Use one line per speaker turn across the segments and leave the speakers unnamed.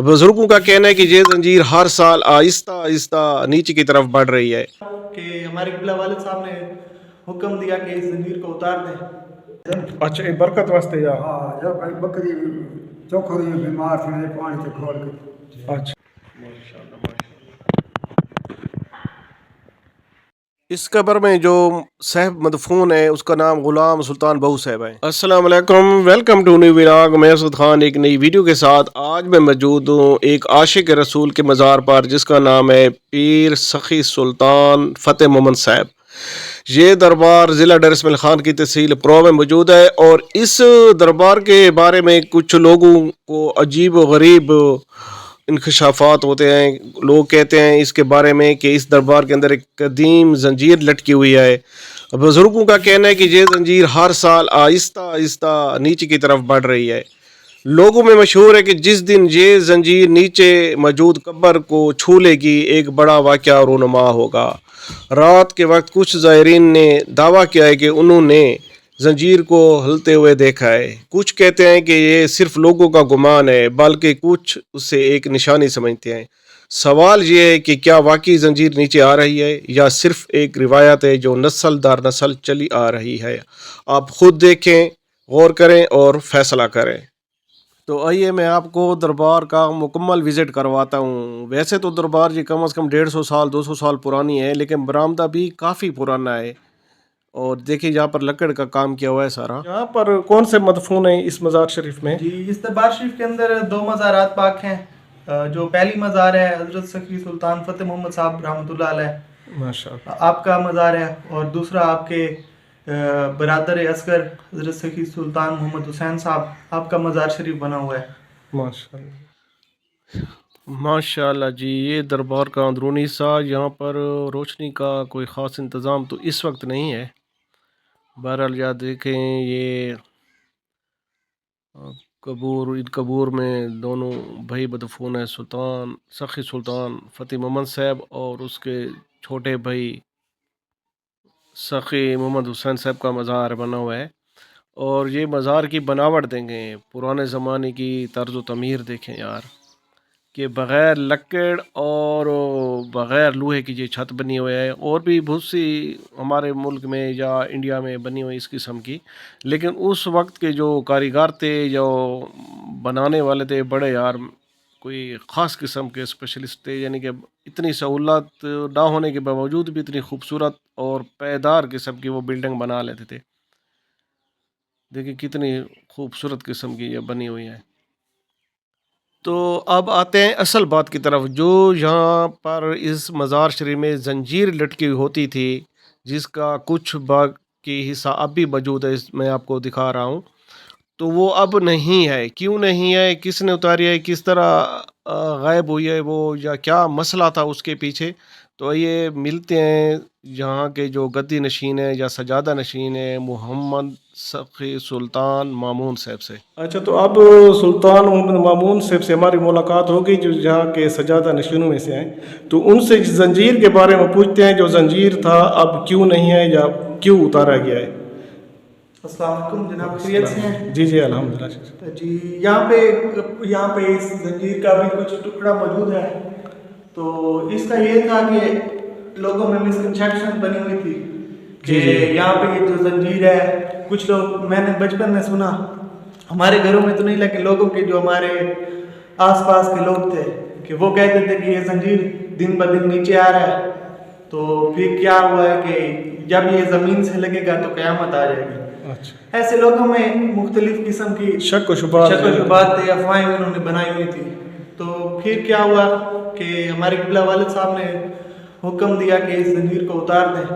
बुजुर्गों का कहना है कि ये जंजीर हर साल आहिस्ता आहिस्ता नीचे की तरफ बढ़ रही है
कि हमारे किबला वालिद साहब ने हुक्म दिया कि इस जंजीर को उतार दें।
अच्छा ये बरकत वास्ते या
हाँ जब भाई बकरी चौखरी बीमार थी पानी से खोल के
अच्छा इस कब्र में जो साहब मदफून है उसका नाम गुलाम सुल्तान बहू साहब है। अस्सलाम वालेकुम, वेलकम टू न्यू व्लॉग। मैं असद खान एक नई वीडियो के साथ आज मैं मौजूद हूँ एक आशिक रसूल के मज़ार पर जिसका नाम है पीर सखी सुल्तान फतेह मोहम्मद साहब। ये दरबार ज़िला डर इस्माइल खान की तहसील प्रो में मौजूद है और इस दरबार के बारे में कुछ लोगों को अजीब व गरीब इंकशाफात होते हैं। लोग कहते हैं इसके बारे में कि इस दरबार के अंदर एक कदीम जंजीर लटकी हुई है। बुजुर्गों का कहना है कि ये जंजीर हर साल आहिस्ता आहिस्ता नीचे की तरफ बढ़ रही है। लोगों में मशहूर है कि जिस दिन ये जंजीर नीचे मौजूद कब्र को छू लेगी एक बड़ा वाक़या रूनुमा होगा। रात के वक्त कुछ ज़ायरीन ने दावा किया है कि उन्होंने जंजीर को हिलते हुए देखा है। कुछ कहते हैं कि ये सिर्फ लोगों का गुमान है, बल्कि कुछ उसे एक निशानी समझते हैं। सवाल ये है कि क्या वाकई जंजीर नीचे आ रही है या सिर्फ एक रिवायत है जो नस्ल दर नस्ल चली आ रही है। आप खुद देखें, गौर करें और फैसला करें। तो आइए मैं आपको दरबार का मुकम्मल विज़िट करवाता हूँ। वैसे तो दरबार जी कम से कम 150 साल 200 साल पुरानी है, लेकिन बरामदा भी काफ़ी पुराना है। और देखिए यहाँ पर लकड़ का काम किया हुआ है सारा। यहाँ पर कौन से मदफून है इस मज़ार शरीफ में?
जी, इस दरबार शरीफ के अंदर दो मज़ारात पाक हैं। जो पहली मज़ार है हज़रत सखी सुल्तान फतेह मोहम्मद साहब रहमतुल्लाह अलैह,
माशाअल्लाह।
आपका मज़ार है, और दूसरा आपके बरादर असगर हज़रत सखी सुल्तान मोहम्मद हुसैन साहब, आपका मज़ार शरीफ बना हुआ है।
माशाअल्लाह माशाअल्लाह जी। ये दरबार का अंदरूनी हिस्सा, यहाँ पर रोशनी का कोई ख़ास इंतज़ाम तो इस वक्त नहीं है। बहरहाल यहाँ देखें ये कबूर, इन कबूर में दोनों भाई मदफून है, सुल्तान सखी सुल्तान फतेह मोहम्मद साहब और उसके छोटे भाई सखी मोहम्मद हुसैन साहब का मज़ार बना हुआ है। और ये मज़ार की बनावट देंगे, पुराने ज़माने की तर्ज़ तमीर देखें यार, कि बग़ैर लकड़ और बग़ैर लोहे की ये छत बनी हुई है। और भी बहुत सी हमारे मुल्क में या इंडिया में बनी हुई इस किस्म की, लेकिन उस वक्त के जो कारीगर थे, जो बनाने वाले थे, बड़े यार कोई ख़ास किस्म के स्पेशलिस्ट थे। यानी कि इतनी सहूलत ना होने के बावजूद भी इतनी खूबसूरत और पायदार किस्म की वो बिल्डिंग बना लेते थे। देखिए कितनी खूबसूरत किस्म की ये बनी हुई है। तो अब आते हैं असल बात की तरफ। जो यहाँ पर इस मज़ार शरीफ में जंजीर लटकी हुई होती थी, जिसका कुछ भाग की हिस्सा अब भी मौजूद है, मैं आपको दिखा रहा हूँ। तो वो अब नहीं है। क्यों नहीं है, किसने उतारी है, किस तरह गायब हुई है वो, या क्या मसला था उसके पीछे। तो ये मिलते हैं यहाँ के जो गद्दी नशीन है या सजादा नशीन है, मोहम्मद सखी सुल्तान मामून साहब से। अच्छा, तो अब सुल्तान मोहम्मद मामून साहब से हमारी मुलाकात होगी, जो यहाँ के सजादा नशीनों में से हैं। तो उनसे जंजीर के बारे में पूछते हैं, जो जंजीर था अब क्यों नहीं है या क्यों उतारा गया है।
अस्सलाम वालेकुम जनाब, खैरियत से हैं?
जी जी अल्हम्दुलिल्लाह
जी, यहाँ पे इस जंजीर का भी कुछ टुकड़ा मौजूद है। तो इसका ये था कि लोगों में मिसकंसेप्शन बनी हुई थी कि यहाँ पे ये जो जंजीर है, कुछ लोग, मैंने बचपन में सुना, हमारे घरों में तो नहीं लेकिन लोगों के जो हमारे आसपास के लोग थे, कि वो कहते थे कि ये जंजीर दिन ब दिन नीचे आ रहा है। तो फिर क्या हुआ है कि जब ये ज़मीन से लगेगा तो क़यामत आ जाएगी।
अच्छा,
ऐसे लोगों में मुख्तलिफ किस्म की
शक व शुबात
थे, अफवाहें उन्होंने बनाई हुई थी। तो फिर क्या हुआ कि हमारे किबला वालिद साहब ने हुक्म दिया कि इस जंजीर को उतार दें।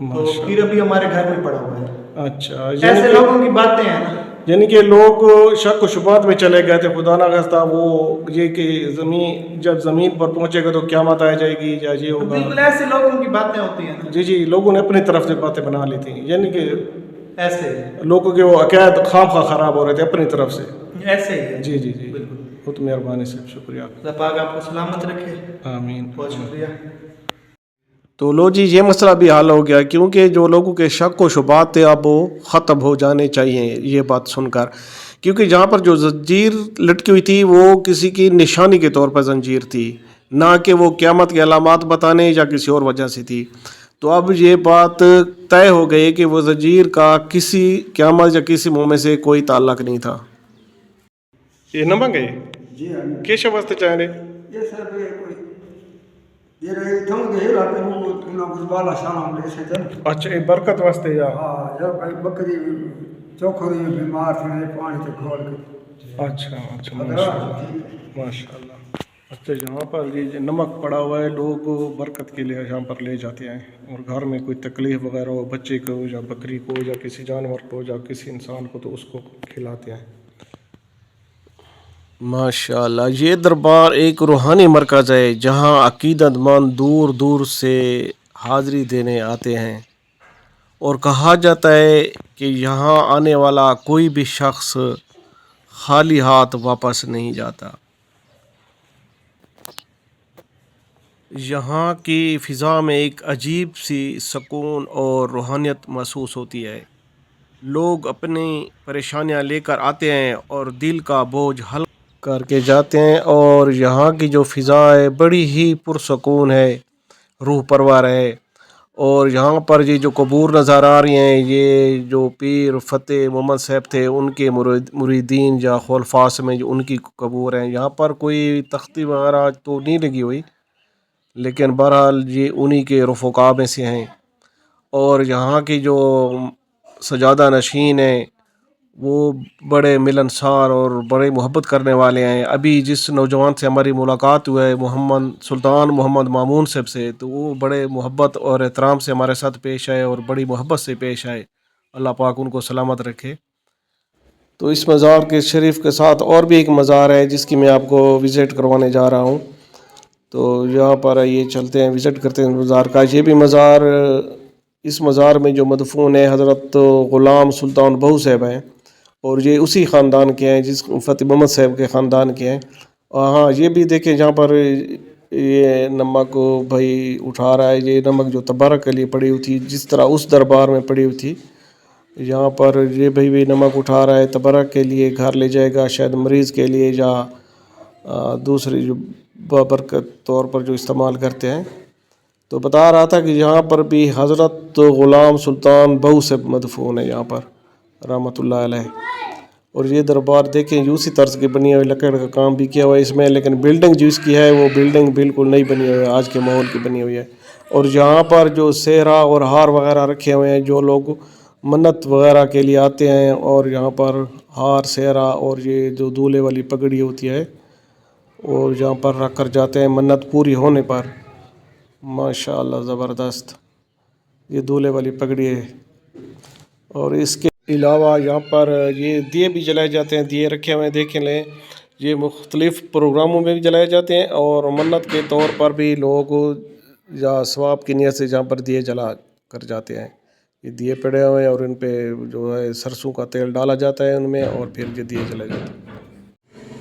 तो फिर अभी हमारे घर में पड़ा हुआ है।
अच्छा,
ऐसे लोगों की बातें हैं ना,
यानी कि लोग शक व शुबात में चले गए थे। खुदा ना खास्ता वो ये कि जब ज़मीन पर पहुंचेगा तो क़यामत आ जाएगी या ये होगा।
बिल्कुल ऐसे लोगों की बातें होती हैं ना।
जी जी, लोगों ने अपनी तरफ से बातें बना ली थी, यानी कि
ऐसे
लोगों के वो अकायद खाम खा ख़राब हो रहे थे अपनी तरफ से।
ऐसे ही है।
जी जी जी,
बिल्कुल।
बहुत मेहरबानी से, शुक्रिया।
अल्लाह पाक आपको सलामत रखे।
आमीन।
बहुत शुक्रिया।
तो लो जी, ये मसला भी हल हो गया, क्योंकि जो लोगों के शक व शुबात थे अब वो ख़त्म हो जाने चाहिए। ये बात सुनकर کیونکہ جہاں پر جو زنجیر لٹکی ہوئی تھی وہ کسی کی نشانی کے طور پر زنجیر تھی، نہ کہ وہ قیامت کی علامات بتانے یا کسی اور وجہ سے تھی۔ تو اب یہ بات طے ہو گئی کہ وہ زنجیر کا کسی قیامت یا کسی مومن سے کوئی تعلق نہیں تھا۔ یہ نمک ہے
جی ہاں
کیسے واسطے چاہ رہے؟
یہ سب کوئی یہ رہی تھوں کہ ہلا پہ وہ لوگ بالا سلام لے سے تھے۔
اچھا یہ برکت واسطے یا
ہاں جب کوئی بکری چوکھری بیمار تھی پانی سے کھول کے
اچھا اچھا ماشاء اللہ۔ اچھا یہاں پر یہ نمک پڑا ہوا ہے، لوگ برکت کے لیے یہاں پر لے جاتے ہیں، اور گھر میں کوئی تکلیف وغیرہ ہو بچے کو یا بکری کو یا کسی جانور کو یا کسی انسان کو تو اس کو کھلاتے ہیں۔ ماشاء اللہ، یہ دربار ایک روحانی مرکز ہے جہاں عقیدت مند دور دور سے حاضری دینے آتے ہیں، اور کہا جاتا ہے کہ یہاں آنے والا کوئی بھی شخص خالی ہاتھ واپس نہیں جاتا۔ یہاں کی فضا میں ایک عجیب سی سکون اور روحانیت محسوس ہوتی ہے۔ لوگ اپنی پریشانیاں لے کر آتے ہیں اور دل کا بوجھ ہلکا کر کے جاتے ہیں، اور یہاں کی جو فضا ہے بڑی ہی پرسکون ہے، روح پرور ہے۔ اور یہاں پر یہ جو قبور نظر آ رہی ہیں، یہ جو پیر فتح محمد صاحب تھے ان کے مریدین یا خلفاء میں جو ان کی قبور ہیں۔ یہاں پر کوئی تختی وغیرہ تو نہیں لگی ہوئی، لیکن بہرحال یہ انہی کے رفقا میں سے ہیں۔ اور یہاں کی جو سجادہ نشین ہیں وہ بڑے ملنسار اور بڑے محبت کرنے والے ہیں۔ ابھی جس نوجوان سے ہماری ملاقات ہوا ہے سلطان محمد مامون صاحب سے، تو وہ بڑے محبت اور احترام سے ہمارے ساتھ پیش آئے اور بڑی محبت سے پیش آئے۔ اللہ پاک ان کو سلامت رکھے۔ تو اس مزار کے شریف کے ساتھ اور بھی ایک مزار ہے جس کی میں آپ کو وزٹ کروانے جا رہا ہوں، تو یہاں پر آئیے چلتے ہیں، وزٹ کرتے ہیں مزار کا۔ یہ بھی مزار، اس مزار میں جو مدفون ہے حضرت غلام سلطان بہو صاحب ہیں، اور یہ اسی خاندان کے ہیں جس فتح محمد صاحب کے خاندان کے ہیں۔ ہاں یہ بھی دیکھیں جہاں پر یہ نمک بھائی اٹھا رہا ہے، یہ نمک جو تبرک کے لیے پڑی ہوئی تھی جس طرح اس دربار میں پڑی ہوئی تھی، یہاں پر یہ بھائی بھی نمک اٹھا رہا ہے تبرک کے لیے، گھر لے جائے گا شاید مریض کے لیے یا دوسری جو بابرکت طور پر جو استعمال کرتے ہیں۔ تو بتا رہا تھا کہ یہاں پر بھی حضرت غلام سلطان بہو صاحب مدفون ہے یہاں پر رحمۃ اللہ علیہ۔ اور یہ دربار دیکھیں اسی طرز کی بنی ہوئی، لکڑ کا کام بھی کیا ہوا ہے اس میں، لیکن بلڈنگ جو اس کی ہے وہ بلڈنگ بالکل نہیں بنی ہوئی ہے، آج کے ماحول کی بنی ہوئی ہے۔ اور یہاں پر جو صحرا اور ہار وغیرہ رکھے ہوئے ہیں، جو لوگ منت وغیرہ کے لیے آتے ہیں اور یہاں پر ہار صحرا اور یہ جو دولے والی پگڑی ہوتی ہے اور یہاں پر رکھ کر جاتے ہیں منت پوری ہونے پر۔ ماشاء اللہ زبردست، یہ دولے والی پگڑی ہے۔ اور اس کے علاوہ یہاں پر یہ دیے بھی جلائے جاتے ہیں، دیے رکھے ہوئے ہیں، دیکھیں لیں یہ مختلف پروگراموں میں بھی جلائے جاتے ہیں، اور منت کے طور پر بھی لوگ یا ثواب کی نیت سے جہاں پر دیے جلا کر جاتے ہیں۔ یہ دیے پڑے ہوئے ہیں اور ان پہ جو ہے سرسوں کا تیل ڈالا جاتا ہے ان میں، اور پھر یہ دیے جلائے جاتے ہیں۔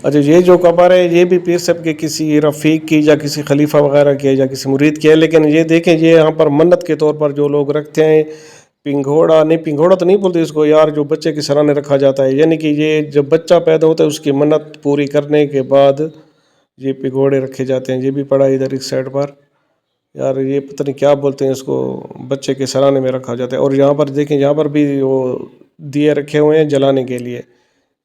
اچھا یہ جو قبر ہے یہ بھی پیر صاحب کے کسی رفیق کی یا کسی خلیفہ وغیرہ کی یا کسی مرید کی ہے، لیکن یہ دیکھیں یہ یہاں پر منت کے طور پر جو لوگ رکھتے ہیں، پنگھوڑا نہیں، پنگھوڑا تو نہیں بولتے اس کو یار، جو بچے کے سرانے رکھا جاتا ہے، یعنی کہ یہ جب بچہ پیدا ہوتا ہے اس کی منت پوری کرنے کے بعد یہ پنگھوڑے رکھے جاتے ہیں۔ یہ بھی پڑا ادھر ایک سائڈ پر، یار یہ پتہ نہیں کیا بولتے ہیں اس کو، بچے کے سرانے میں رکھا جاتا ہے۔ اور یہاں پر دیکھیں یہاں پر بھی وہ دیے رکھے ہوئے ہیں جلانے کے لیے،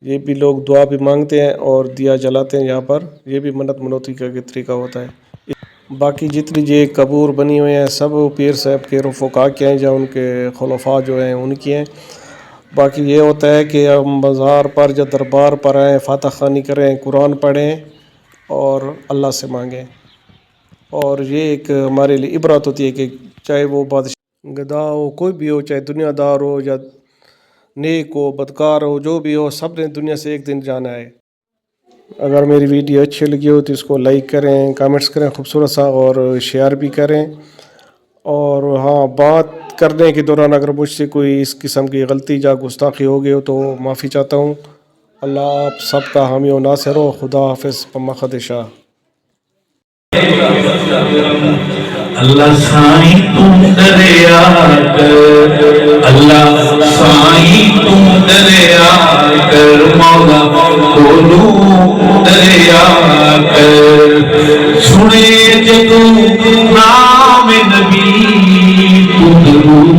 یہ بھی لوگ دعا بھی مانگتے ہیں اور دیا جلاتے ہیں یہاں پر، یہ بھی منت منوتی کا طریقہ ہوتا ہے۔ باقی جتنی یہ قبور بنی ہوئے ہیں سب پیر صاحب کے رفقا کے ہیں یا ان کے خلفاء جو ہیں ان کی ہیں۔ باقی یہ ہوتا ہے کہ ہم مزار پر یا دربار پر آئیں، فاتح خوانی کریں، قرآن پڑھیں اور اللہ سے مانگیں، اور یہ ایک ہمارے لیے عبرت ہوتی ہے کہ چاہے وہ بادشاہ گدا ہو، کوئی بھی ہو، چاہے دنیا دار ہو یا نیک ہو، بدکار ہو، جو بھی ہو، سب نے دنیا سے ایک دن جانا ہے۔ اگر میری ویڈیو اچھی لگی ہو تو اس کو لائک کریں، کامنٹس کریں خوبصورت سا، اور شیئر بھی کریں۔ اور ہاں بات کرنے کے دوران اگر مجھ سے کوئی اس قسم کی غلطی یا گستاخی ہو گئی ہو تو معافی چاہتا ہوں۔ اللہ آپ سب کا حامی و ناصر ہو۔ خدا حافظ۔ پما خدشہ۔
اللہ سائیں تم دریا کر، اللہ سائیں تم دریا کر، مولا کولو دریا کر، سنے جدو نام نبی تو درود